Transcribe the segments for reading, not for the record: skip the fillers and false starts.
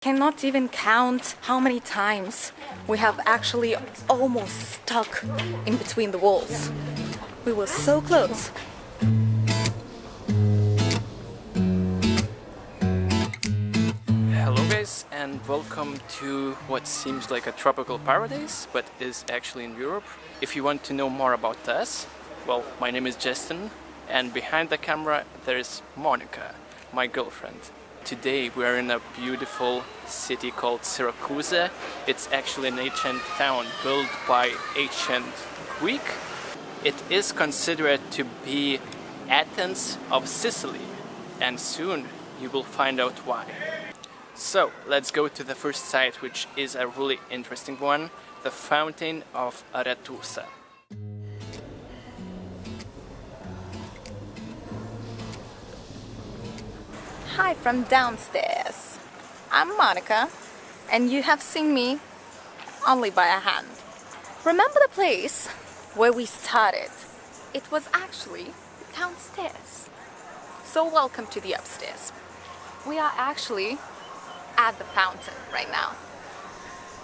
Cannot even count how many times we have actually almost stuck in between the walls. We were so close. Hello guys, and welcome to what seems like a tropical paradise but is actually in Europe. If you want to know more about us, well, my name is Justin, and behind the camera there is Monika, my girlfriend. Today we are in a beautiful city called Siracusa. It's actually an ancient town built by ancient Greek. It is considered to be Athens of Sicily, and soon you will find out why. So let's go to the first site, which is a really interesting one, the Fountain of Siracusa. Hi from downstairs. I'm Monika, and you have seen me only by a hand. Remember the place where we started? It was actually downstairs. So welcome to the upstairs. We are actually at the fountain right now.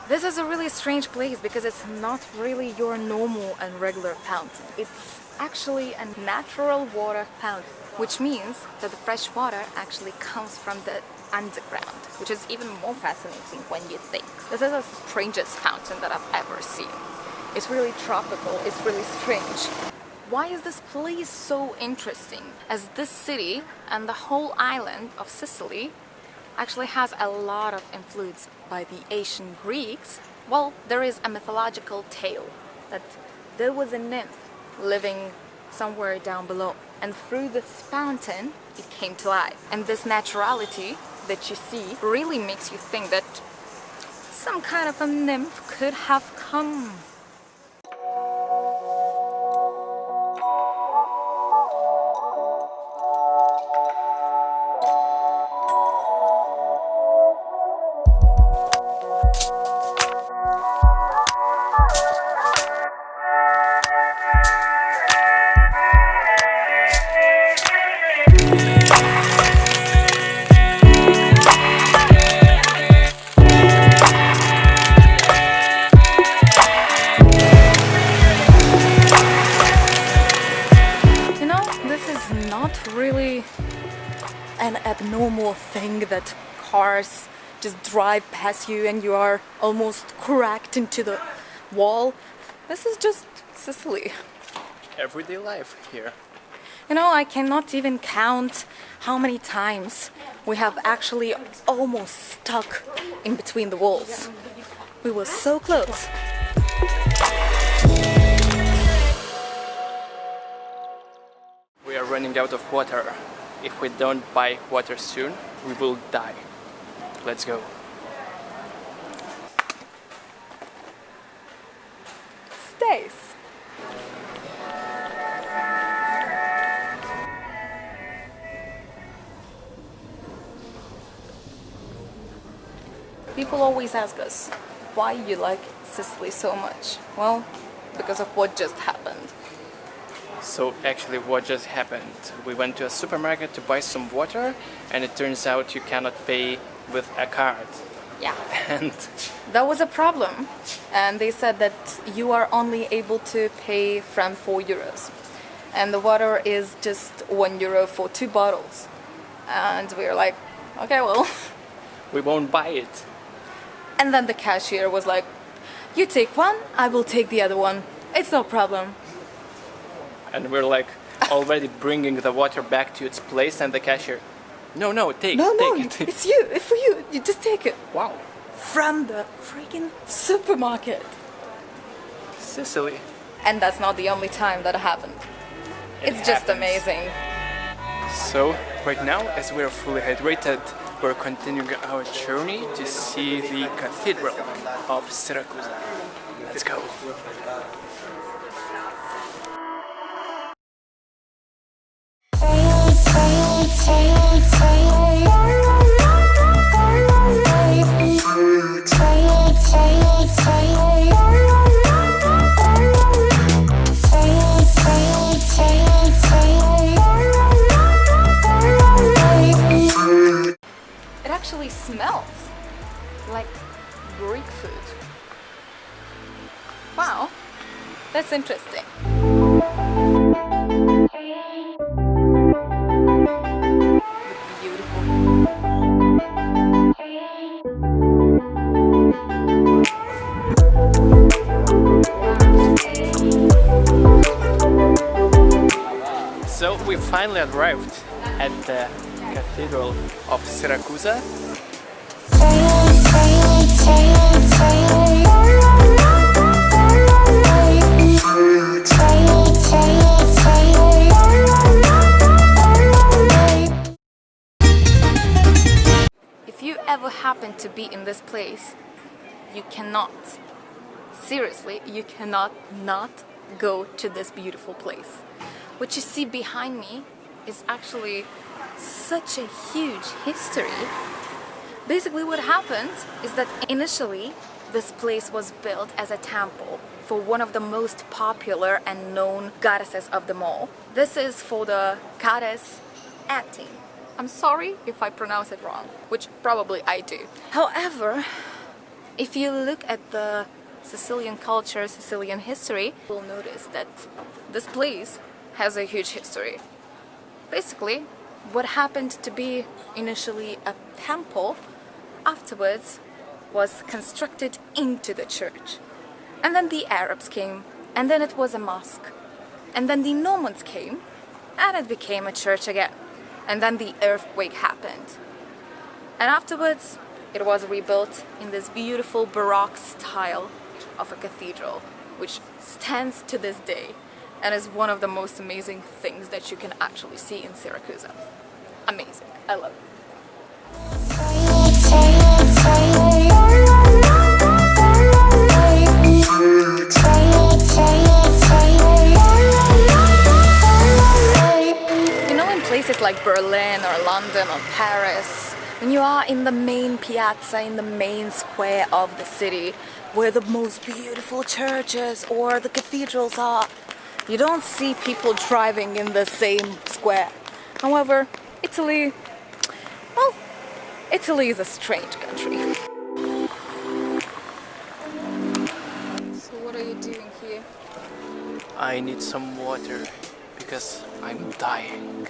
This is a really strange place because it's not really your normal and regular fountain. It's actually a natural water fountain, which means that the fresh water actually comes from the underground, which is even more fascinating when you think. This is the strangest fountain that I've ever seen. It's really tropical, it's really strange. Why is this place so interesting? As this city and the whole island of Sicily actually has a lot of influence by the ancient Greeks. Well, there is a mythological tale that there was a nymph living somewhere down below, and through this fountain it came to life. And this naturality that you see really makes you think that some kind of a nymph could have come. Really an abnormal thing that cars just drive past you and you are almost cracked into the wall. This is just Sicily. Everyday life here. I cannot even count how many times we have actually almost stuck in between the walls. We were so close. We are running out of water. If we don't buy water soon, we will die. Let's go. Stays. People always ask us why you like Sicily so much. Well, because of what just happened. So actually what just happened? We went to a supermarket to buy some water, and it turns out you cannot pay with a card. Yeah. And that was a problem. And they said that you are only able to pay from 4 euros. And the water is just 1 euro for 2 bottles. And we were like, okay, well. we won't buy it. And then the cashier was like, you take one, I will take the other one. It's no problem. And we're like already bringing the water back to its place, and the cashier, no, take it. It's you, it's for you, you just take it. Wow. From the freaking supermarket. Sicily. And that's not the only time that happened. It's just amazing. So, right now, as we're fully hydrated, we're continuing our journey to see the cathedral of Syracuse. Let's go. It actually smells. like Greek food. Wow, that's interesting. Beautiful. So we finally arrived at the cathedral of Siracusa. If you ever happen to be in this place, you cannot, seriously, you cannot not go to this beautiful place. What you see behind me is actually such a huge history. Basically what happened is that initially this place was built as a temple for one of the most popular and known goddesses of them all. This is for the goddess Athens. I'm sorry if I pronounce it wrong, which probably I do. However, if you look at the Sicilian culture, Sicilian history, you'll notice that this place has a huge history. Basically, what happened to be initially a temple afterwards was constructed into the church. And then the Arabs came, and then it was a mosque. And then the Normans came, and it became a church again. And then the earthquake happened. And afterwards, it was rebuilt in this beautiful Baroque style of a cathedral, which stands to this day and is one of the most amazing things that you can actually see in Syracuse. Amazing. I love it. Places like Berlin or London or Paris, when you are in the main piazza, in the main square of the city, where the most beautiful churches or the cathedrals are, you don't see people driving in the same square. However, Italy, well, Italy is a strange country. So what are you doing here? I need some water because I'm dying.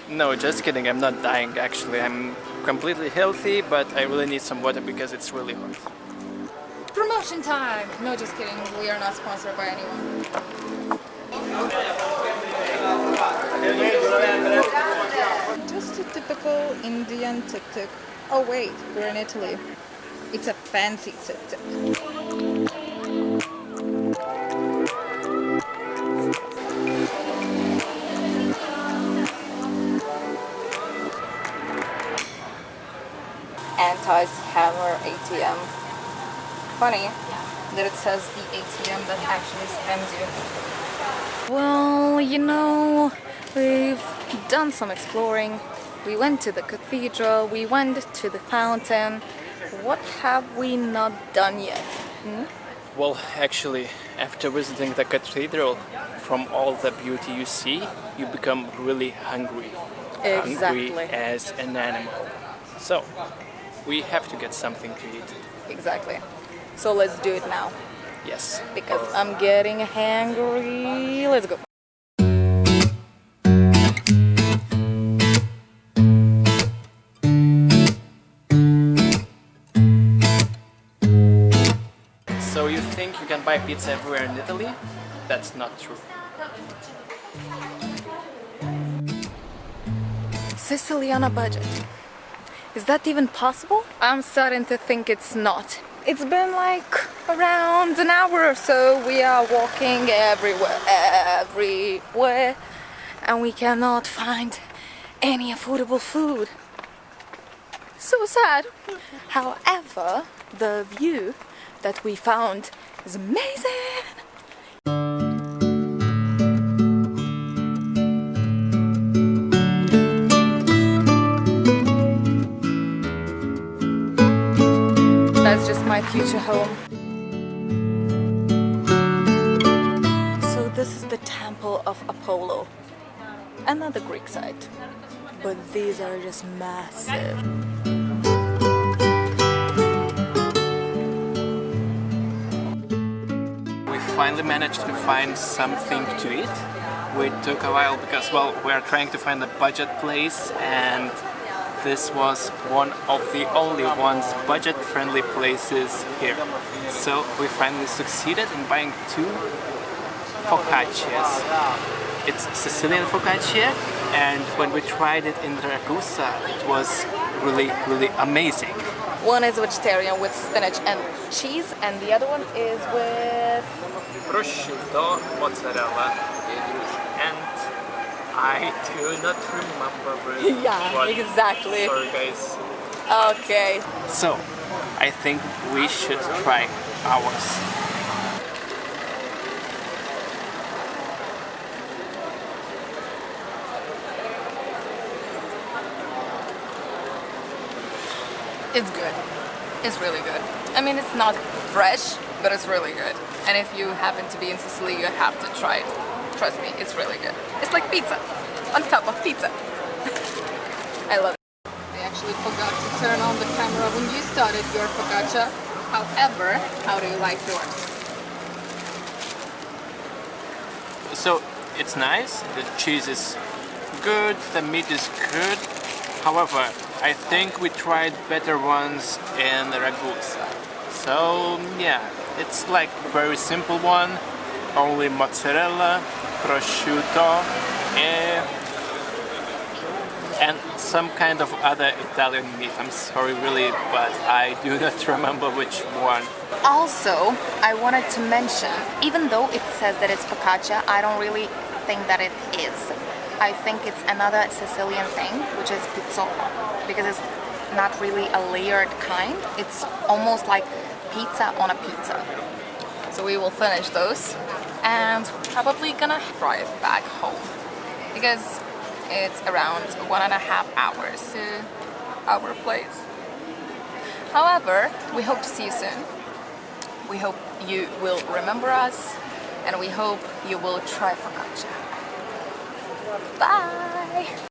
No, just kidding, I'm not dying actually. I'm completely healthy, but I really need some water because it's really hot. Promotion time! No, just kidding, we are not sponsored by anyone. Just a typical Indian tuk-tuk. Oh wait, we're in Italy. It's a fancy tuk-tuk. Anti-scammer ATM. Funny that it says the ATM that actually scams you. Well, you know, we've done some exploring. We went to the cathedral, we went to the fountain. What have we not done yet? Well, actually, after visiting the cathedral, from all the beauty you see, you become really hungry. Exactly. Hungry as an animal. So, we have to get something to eat. Exactly. So let's do it now. Yes. Because I'm getting hungry. Let's go. So you think you can buy pizza everywhere in Italy? That's not true. Sicily on a budget. Is that even possible? I'm starting to think it's not. It's been like around an hour or so. We are walking everywhere, and we cannot find any affordable food. So sad. However, the view that we found is amazing. That's just my future home. So this is the temple of Apollo. Another Greek site. But these are just massive. finally managed to find something to eat. We took a while because, well, we are trying to find a budget place, and this was one of the only ones budget-friendly places here. So we finally succeeded in buying 2 focaccias. It's Sicilian focaccia, and when we tried it in Siracusa, it was really amazing. One is vegetarian with spinach and cheese, and the other one is with Prosciutto, mozzarella, and I do not remember really what. exactly. Sorry guys. Okay. So, I think we should try ours. It's good. It's really good. I mean, it's not fresh, but it's really good. And if you happen to be in Sicily, you have to try it. Trust me, it's really good. It's like pizza, on top of pizza. I love it. I actually forgot to turn on the camera when you started your focaccia. However, how do you like yours? So, it's nice, the cheese is good, the meat is good. However, I think we tried better ones in Ragusa. So yeah, it's like very simple one, only mozzarella, prosciutto, and some kind of other Italian meat. I'm sorry really, but I do not remember which one. Also, I wanted to mention, even though it says that it's focaccia, I don't really think that it is. I think it's another Sicilian thing, which is pizzolo, because it's not really a layered kind. It's almost like pizza on a pizza. So we will finish those and probably gonna drive back home because it's around 1.5 hours to our place. However, we hope to see you soon. We hope you will remember us, and we hope you will try focaccia. Bye!